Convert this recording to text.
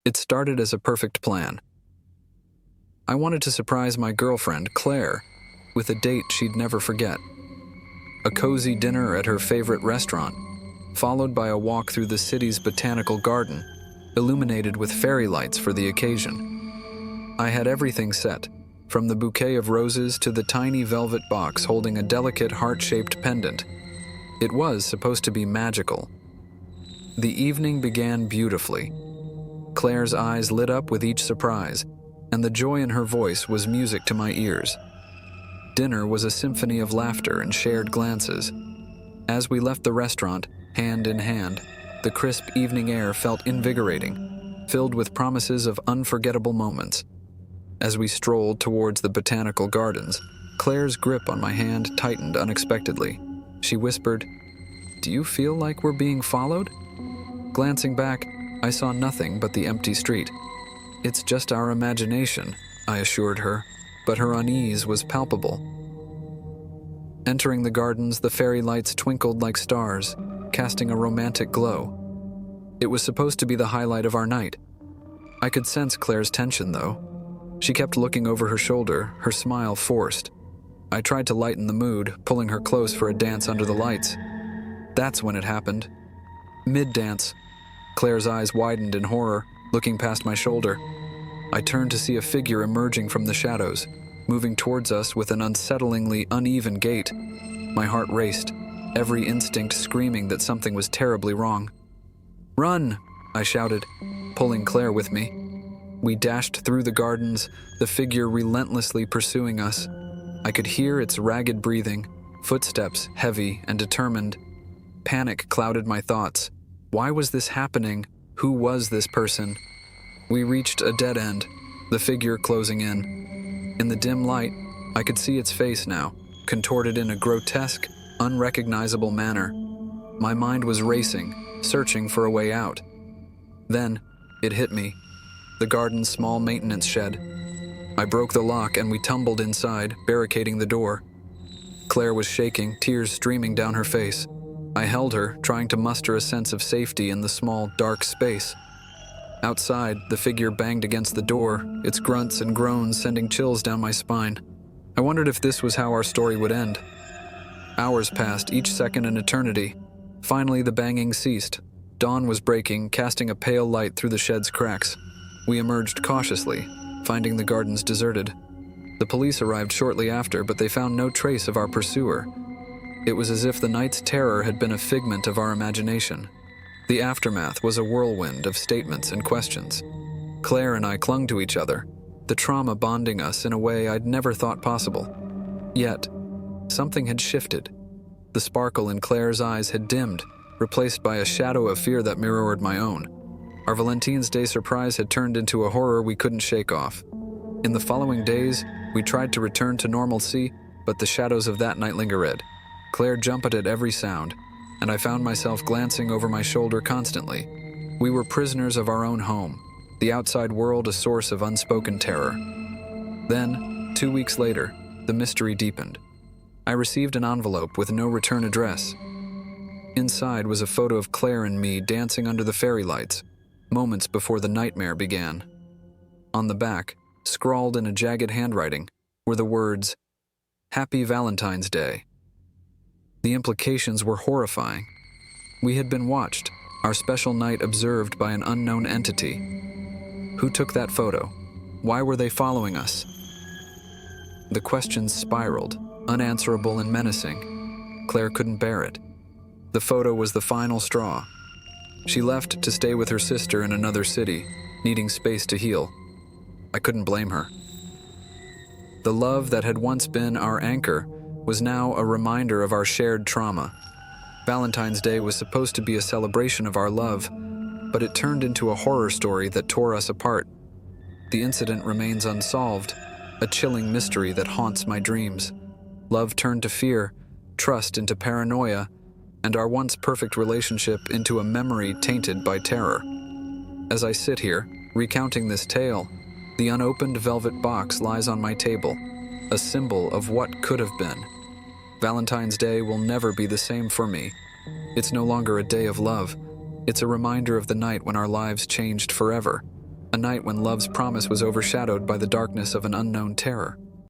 It started as a perfect plan. I wanted to surprise my girlfriend, Claire, with a date she'd never forget. A cozy dinner at her favorite restaurant, followed by a walk through the city's botanical garden, illuminated with fairy lights for the occasion. I had everything set, from the bouquet of roses to the tiny velvet box holding a delicate heart-shaped pendant. It was supposed to be magical. The evening began beautifully. Claire's eyes lit up with each surprise, and the joy in her voice was music to my ears. Dinner was a symphony of laughter and shared glances. As we left the restaurant, hand in hand, the crisp evening air felt invigorating, filled with promises of unforgettable moments. As we strolled towards the botanical gardens, Claire's grip on my hand tightened unexpectedly. She whispered, "Do you feel like we're being followed?" Glancing back, I saw nothing but the empty street. "It's just our imagination," I assured her, but her unease was palpable. Entering the gardens, the fairy lights twinkled like stars, casting a romantic glow. It was supposed to be the highlight of our night. I could sense Claire's tension, though. She kept looking over her shoulder, her smile forced. I tried to lighten the mood, pulling her close for a dance under the lights. That's when it happened. Mid-dance, Claire's eyes widened in horror, looking past my shoulder. I turned to see a figure emerging from the shadows, moving towards us with an unsettlingly uneven gait. My heart raced, every instinct screaming that something was terribly wrong. "Run!" I shouted, pulling Claire with me. We dashed through the gardens, the figure relentlessly pursuing us. I could hear its ragged breathing, footsteps heavy and determined. Panic clouded my thoughts. Why was this happening? Who was this person? We reached a dead end, the figure closing in. In the dim light, I could see its face now, contorted in a grotesque, unrecognizable manner. My mind was racing, searching for a way out. Then, it hit me. The garden's small maintenance shed. I broke the lock and we tumbled inside, barricading the door. Claire was shaking, tears streaming down her face. I held her, trying to muster a sense of safety in the small, dark space. Outside, the figure banged against the door, its grunts and groans sending chills down my spine. I wondered if this was how our story would end. Hours passed, each second an eternity. Finally, the banging ceased. Dawn was breaking, casting a pale light through the shed's cracks. We emerged cautiously, finding the gardens deserted. The police arrived shortly after, but they found no trace of our pursuer. It was as if the night's terror had been a figment of our imagination. The aftermath was a whirlwind of statements and questions. Claire and I clung to each other, the trauma bonding us in a way I'd never thought possible. Yet, something had shifted. The sparkle in Claire's eyes had dimmed, replaced by a shadow of fear that mirrored my own. Our Valentine's Day surprise had turned into a horror we couldn't shake off. In the following days, we tried to return to normalcy, but the shadows of that night lingered. Claire jumped at every sound, and I found myself glancing over my shoulder constantly. We were prisoners of our own home, the outside world a source of unspoken terror. Then, 2 weeks later, the mystery deepened. I received an envelope with no return address. Inside was a photo of Claire and me dancing under the fairy lights, moments before the nightmare began. On the back, scrawled in a jagged handwriting, were the words, "Happy Valentine's Day." The implications were horrifying. We had been watched, our special night observed by an unknown entity. Who took that photo? Why were they following us? The questions spiraled, unanswerable and menacing. Claire couldn't bear it. The photo was the final straw. She left to stay with her sister in another city, needing space to heal. I couldn't blame her. The love that had once been our anchor was now a reminder of our shared trauma. Valentine's Day was supposed to be a celebration of our love, but it turned into a horror story that tore us apart. The incident remains unsolved, a chilling mystery that haunts my dreams. Love turned to fear, trust into paranoia, and our once perfect relationship into a memory tainted by terror. As I sit here, recounting this tale, the unopened velvet box lies on my table, a symbol of what could have been. Valentine's Day will never be the same for me. It's no longer a day of love. It's a reminder of the night when our lives changed forever. a night when love's promise was overshadowed by the darkness of an unknown terror.